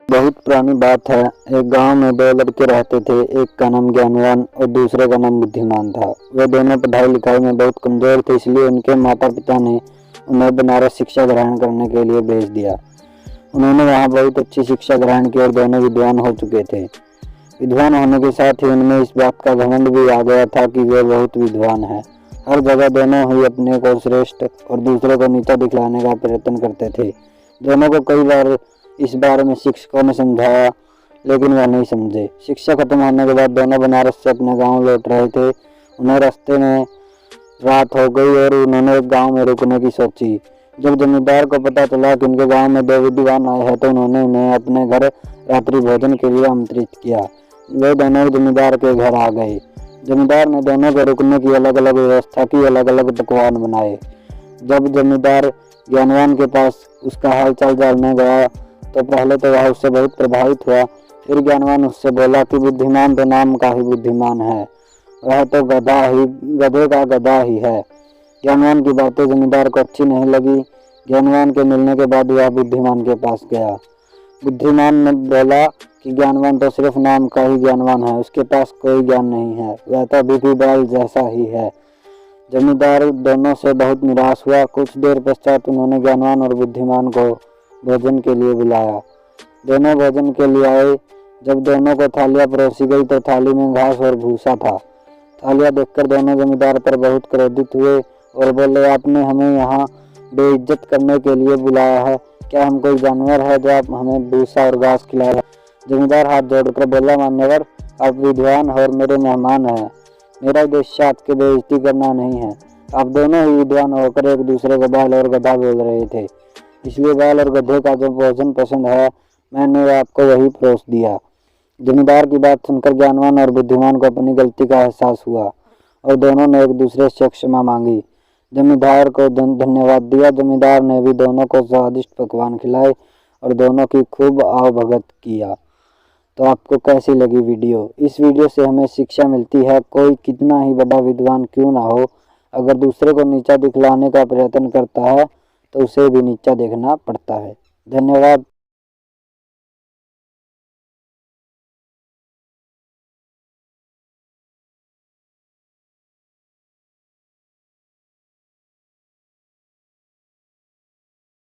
बहुत पुरानी बात है। एक गांव में दो लड़के रहते थे। एक का नाम ज्ञानवान और दूसरे का नाम बुद्धिमान था। वे दोनों पढ़ाई लिखाई में बहुत कमजोर थे, इसलिए उनके माता पिता ने उन्हें बनारस शिक्षा ग्रहण करने के लिए भेज दिया। उन्होंने वहां बहुत अच्छी शिक्षा ग्रहण की और दोनों विद्वान हो चुके थे। विद्वान होने के साथ ही उनमें इस बात का घमंड भी आ गया था कि वे बहुत विद्वान हैं। हर जगह दोनों ही अपने को श्रेष्ठ और दूसरे को नीचा दिखलाने का प्रयत्न करते थे। दोनों को कई बार इस बारे में शिक्षकों ने समझाया, लेकिन वह नहीं समझे। शिक्षा खत्म होने के बाद दोनों बनारस से अपने गांव लौट रहे थे। उन्हें रास्ते में रात हो गई और उन्होंने एक गांव में रुकने की सोची। जब जमींदार को पता चला कि उनके गांव में दो विद्वान आए हैं, तो उन्होंने उन्हें अपने घर रात्रि भोजन के लिए आमंत्रित किया। वे दोनों जमींदार के घर आ गए। जमींदार ने दोनों को रुकने की अलग अलग व्यवस्था की, अलग अलग पकवान बनाए। जब जमींदार ज्ञानवान के पास उसका हाल चाल जानने गया तो पहले तो वह उससे बहुत प्रभावित हुआ। फिर ज्ञानवान उससे बोला कि बुद्धिमान तो नाम का ही बुद्धिमान है, वह तो गधे का गधा ही है। ज्ञानवान की बातें जमींदार को अच्छी नहीं लगी। ज्ञानवान के मिलने के बाद वह बुद्धिमान के पास गया। बुद्धिमान ने बोला कि ज्ञानवान तो सिर्फ नाम का ही ज्ञानवान है, उसके पास कोई ज्ञान नहीं है, वह तो अभी भी बैल जैसा ही है। जमींदार दोनों से बहुत निराश हुआ। कुछ देर पश्चात उन्होंने ज्ञानवान और बुद्धिमान को भोजन के लिए बुलाया। दोनों भोजन के लिए आए। जब दोनों को थालियां परोसी गई तो थाली में घास और भूसा था। थालियां देखकर दोनों जमींदार पर बहुत क्रोधित हुए और बोले, आपने हमें यहाँ बेइज्जत करने के लिए बुलाया है? क्या हम कोई जानवर है जो आप हमें भूसा और घास खिला रहे? जमींदार हाथ जोड़कर बोला, मान्यवर, आप विद्वान और मेरे मेहमान हैं। मेरा उद्देश्य आपकी बेइज्जती करना नहीं है। आप दोनों ही विद्वान होकर एक दूसरे को बैल और गधा बोल रहे थे, इसलिए बैल और गधे का जो भोजन पसंद है, मैंने आपको वही परोस दिया। जमींदार की बात सुनकर ज्ञानवान और बुद्धिमान को अपनी गलती का एहसास हुआ और दोनों ने एक दूसरे से क्षमा मांगी। जमींदार को धन्यवाद दिया। जमींदार ने भी दोनों को स्वादिष्ट पकवान खिलाए और दोनों की खूब आवभगत किया। तो आपको कैसी लगी वीडियो? इस वीडियो से हमें शिक्षा मिलती है, कोई कितना ही बड़ा विद्वान क्यों ना हो, अगर दूसरे को नीचा दिखलाने का प्रयत्न करता है तो उसे भी नीचा देखना पड़ता है। धन्यवाद।